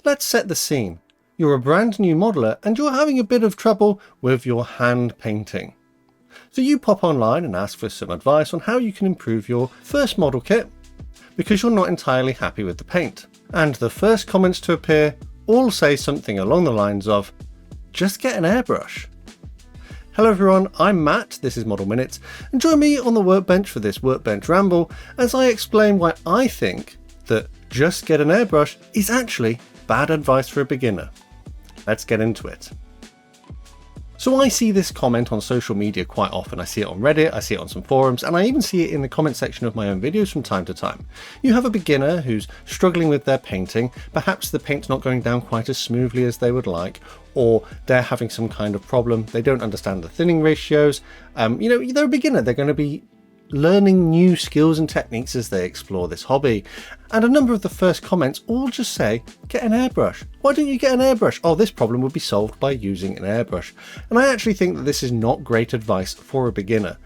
let's set the scene. You're a brand new modeler and you're having a bit of trouble with your hand painting. So you pop online and ask for some advice on how you can improve your first model kit because you're not entirely happy with the paint. And the first comments to appear all say something along the lines of, just get an airbrush. Hello everyone, I'm Matt, this is Model Minutes, and join me on the Workbench for this Workbench Ramble as I explain why I think that just get an airbrush is actually bad advice for a beginner. Let's get into it. So I see this comment on social media quite often. I see it on Reddit, I see it on some forums, and I even see it in the comment section of my own videos from time to time. You have a beginner who's struggling with their painting, perhaps the paint's not going down quite as smoothly as they would like, or they're having some kind of problem, they don't understand the thinning ratios. They're a beginner, they're going to be learning new skills and techniques as they explore this hobby. And a number of the first comments all just say, get an airbrush. Why don't you get an airbrush? Oh, this problem would be solved by using an airbrush. And I actually think that this is not great advice for a beginner.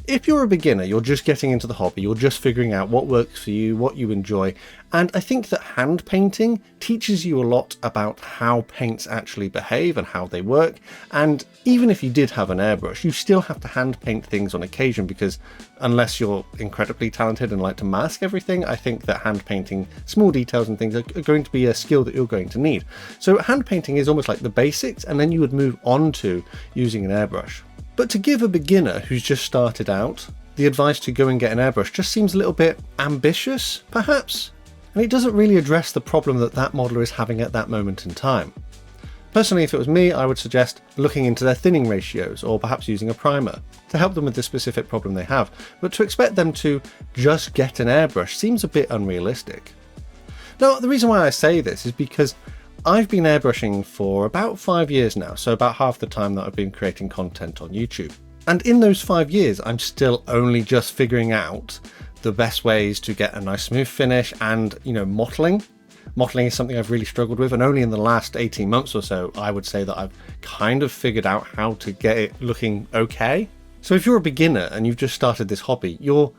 If you're a beginner, you're just getting into the hobby, you're just figuring out what works for you, what you enjoy. And I think that hand painting teaches you a lot about how paints actually behave and how they work. And even if you did have an airbrush, you still have to hand paint things on occasion because unless you're incredibly talented and like to mask everything, I think that hand painting small details and things are going to be a skill that you're going to need. So hand painting is almost like the basics, and then you would move on to using an airbrush. But to give a beginner who's just started out the advice to go and get an airbrush just seems a little bit ambitious, perhaps, and it doesn't really address the problem that that modeler is having at that moment in time. Personally, if it was me, I would suggest looking into their thinning ratios or perhaps using a primer to help them with the specific problem they have, but to expect them to just get an airbrush seems a bit unrealistic. Now, the reason why I say this is because I've been airbrushing for about 5 years now, so about half the time that I've been creating content on YouTube. And in those 5 years, I'm still only just figuring out the best ways to get a nice smooth finish and, mottling. Mottling is something I've really struggled with, and only in the last 18 months or so, I would say that I've kind of figured out how to get it looking okay. So if you're a beginner and you've just started this hobby, you're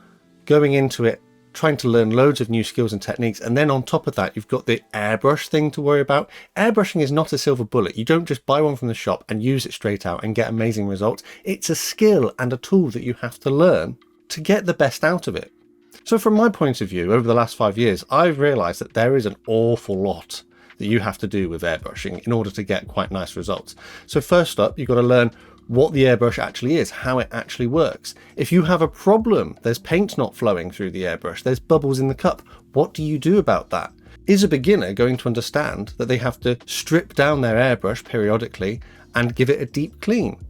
going into it trying to learn loads of new skills and techniques, and then on top of that you've got the airbrush thing to worry about. Airbrushing is not a silver bullet. You don't just buy one from the shop and use it straight out and get amazing results. It's a skill and a tool that you have to learn to get the best out of it. So from my point of view, over the last 5 years, I've realized that there is an awful lot that you have to do with airbrushing in order to get quite nice results. So first up, you've got to learn what the airbrush actually is, how it actually works. If you have a problem, there's paint not flowing through the airbrush, there's bubbles in the cup, what do you do about that? Is a beginner going to understand that they have to strip down their airbrush periodically and give it a deep clean?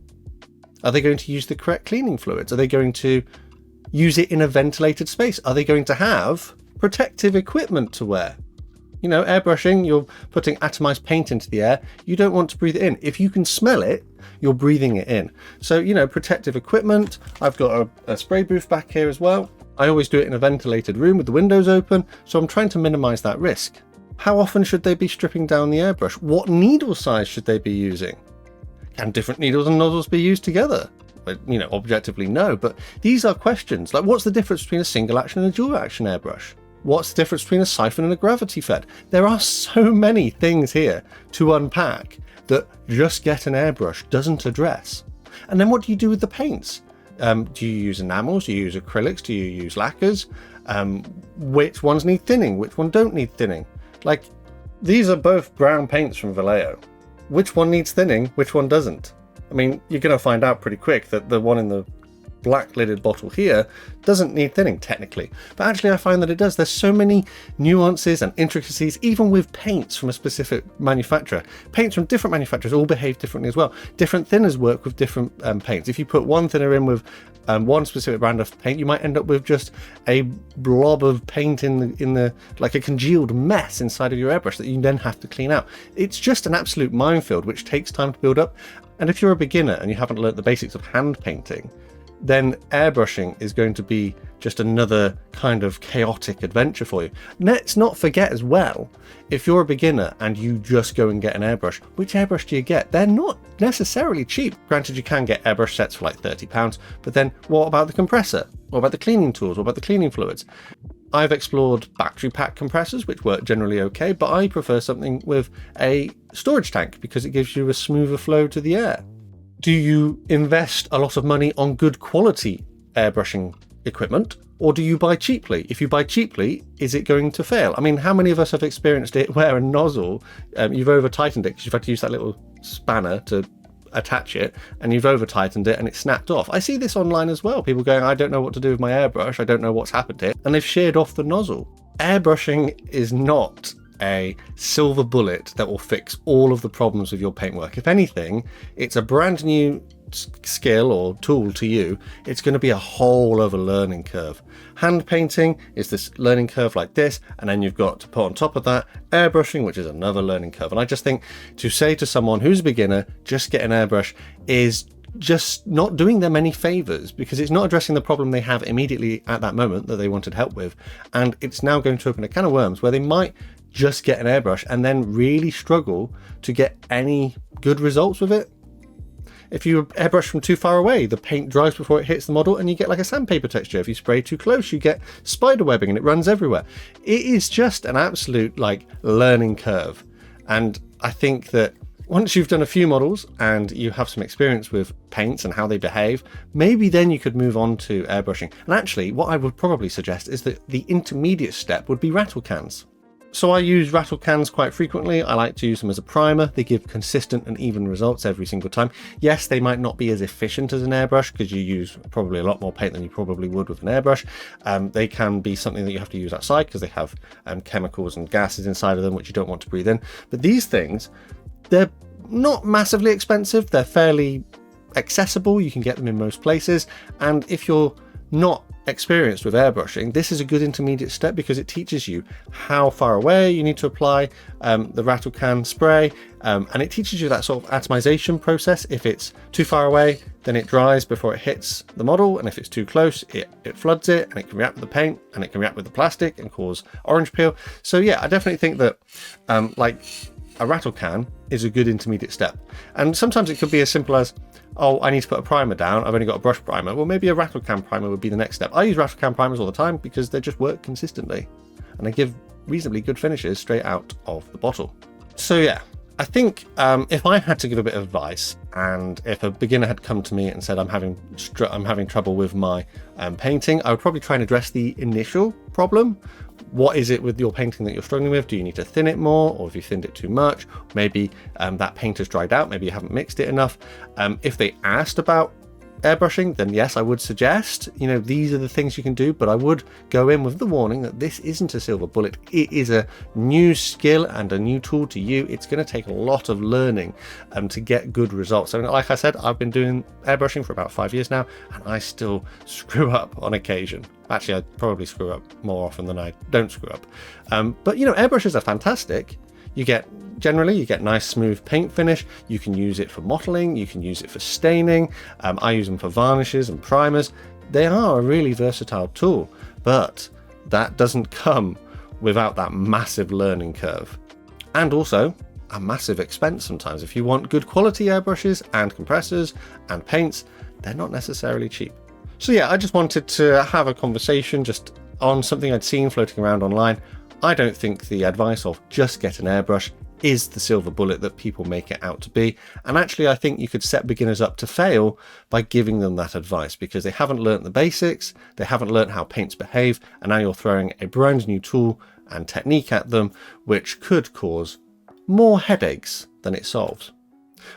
Are they going to use the correct cleaning fluids? Are they going to use it in a ventilated space? Are they going to have protective equipment to wear? Airbrushing, you're putting atomized paint into the air. You don't want to breathe it in. If you can smell it, you're breathing it in. So, protective equipment. I've got a spray booth back here as well. I always do it in a ventilated room with the windows open, so I'm trying to minimize that risk. How often should they be stripping down the airbrush? What needle size should they be using? Can different needles and nozzles be used together? Objectively no, but these are questions. Like, what's the difference between a single action and a dual action airbrush? What's the difference between a siphon and a gravity fed? There are so many things here to unpack that just get an airbrush doesn't address. And then what do you do with the paints? Do you use enamels? Do you use acrylics? Do you use lacquers? Which ones need thinning? Which one don't need thinning? Like, these are both brown paints from Vallejo. Which one needs thinning? Which one doesn't? I mean, you're going to find out pretty quick that the one in the black lidded bottle here doesn't need thinning technically, but actually I find that it does. There's so many nuances and intricacies, even with paints from a specific manufacturer. Paints from different manufacturers all behave differently as well. Different thinners work with different paints. If you put one thinner in with one specific brand of paint, you might end up with just a blob of paint in the like a congealed mess inside of your airbrush that you then have to clean out. It's just an absolute minefield which takes time to build up. And if you're a beginner and you haven't learnt the basics of hand painting, then airbrushing is going to be just another kind of chaotic adventure for you. Let's not forget as well, if you're a beginner and you just go and get an airbrush, which airbrush do you get? They're not necessarily cheap. Granted, you can get airbrush sets for like £30, but then what about the compressor? What about the cleaning tools? What about the cleaning fluids? I've explored battery pack compressors, which work generally okay, but I prefer something with a storage tank because it gives you a smoother flow to the air. Do you invest a lot of money on good quality airbrushing equipment, or do you buy cheaply? If you buy cheaply, is it going to fail? I mean, how many of us have experienced it where a nozzle, you've over tightened it because you've had to use that little spanner to attach it, and you've over tightened it and it snapped off. I see this online as well. People going, I don't know what to do with my airbrush, I don't know what's happened here, and they've sheared off the nozzle. Airbrushing is not a silver bullet that will fix all of the problems with your paintwork. If anything, it's a brand new skill or tool to you. It's going to be a whole other learning curve. Hand painting is this learning curve like this, and then you've got to put on top of that airbrushing, which is another learning curve. And I just think to say to someone who's a beginner, just get an airbrush, is just not doing them any favors, because it's not addressing the problem they have immediately at that moment that they wanted help with, and it's now going to open a can of worms where they might just get an airbrush and then really struggle to get any good results with it. If you airbrush from too far away, the paint dries before it hits the model and you get like a sandpaper texture. If you spray too close, you get spider webbing and it runs everywhere. It is just an absolute learning curve. And I think that once you've done a few models and you have some experience with paints and how they behave, maybe then you could move on to airbrushing. And actually, what I would probably suggest is that the intermediate step would be rattle cans. So I use rattle cans quite frequently. I like to use them as a primer. They give consistent and even results every single time. Yes, they might not be as efficient as an airbrush because you use probably a lot more paint than you probably would with an airbrush. They can be something that you have to use outside because they have chemicals and gases inside of them which you don't want to breathe in. But these things, they're not massively expensive. They're fairly accessible. You can get them in most places. And if you're not experienced with airbrushing, this is a good intermediate step because it teaches you how far away you need to apply the rattle can spray, and it teaches you that sort of atomization process. If it's too far away, then it dries before it hits the model, and if it's too close, it floods it, and it can react with the paint, and it can react with the plastic and cause orange peel. So yeah, I definitely think that a rattle can is a good intermediate step. And sometimes it could be as simple as, oh, I need to put a primer down, I've only got a brush primer. Well, maybe a rattle can primer would be the next step. I use rattle can primers all the time because they just work consistently and they give reasonably good finishes straight out of the bottle. So yeah, I think if I had to give a bit of advice, and if a beginner had come to me and said I'm having trouble with my painting, I would probably try and address the initial problem. What is it with your painting that you're struggling with? Do you need to thin it more, or have you thinned it too much? Maybe that paint has dried out, maybe you haven't mixed it enough. If they asked about airbrushing, then yes, I would suggest, these are the things you can do, but I would go in with the warning that this isn't a silver bullet. It is a new skill and a new tool to you. It's going to take a lot of learning to get good results. So like I said, I've been doing airbrushing for about 5 years now, and I still screw up on occasion. Actually, I probably screw up more often than I don't screw up. But airbrushes are fantastic. You get nice smooth paint finish. You can use it for modeling, you can use it for staining. I use them for varnishes and primers. They are a really versatile tool, but that doesn't come without that massive learning curve. And also a massive expense sometimes. If you want good quality airbrushes and compressors and paints, they're not necessarily cheap. So yeah, I just wanted to have a conversation just on something I'd seen floating around online. I don't think the advice of just get an airbrush is the silver bullet that people make it out to be. And actually, I think you could set beginners up to fail by giving them that advice because they haven't learnt the basics, they haven't learnt how paints behave, and now you're throwing a brand new tool and technique at them, which could cause more headaches than it solves.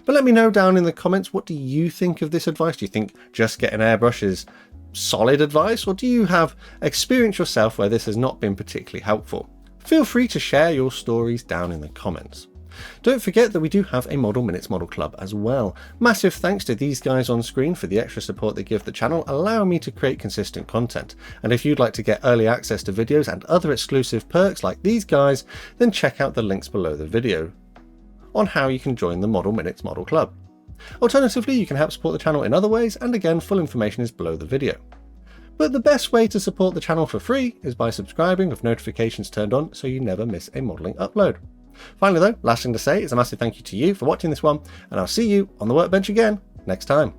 But let me know down in the comments, what do you think of this advice? Do you think just get an airbrush is solid advice, or do you have experience yourself where this has not been particularly helpful? Feel free to share your stories down in the comments. Don't forget that we do have a Model Minutes Model Club as well. Massive thanks to these guys on screen for the extra support they give the channel, allowing me to create consistent content. And if you'd like to get early access to videos and other exclusive perks like these guys, then check out the links below the video on how you can join the Model Minutes Model Club. Alternatively, you can help support the channel in other ways, and again, full information is below the video. But the best way to support the channel for free is by subscribing with notifications turned on so you never miss a modelling upload. Finally though, last thing to say is a massive thank you to you for watching this one, and I'll see you on the workbench again next time.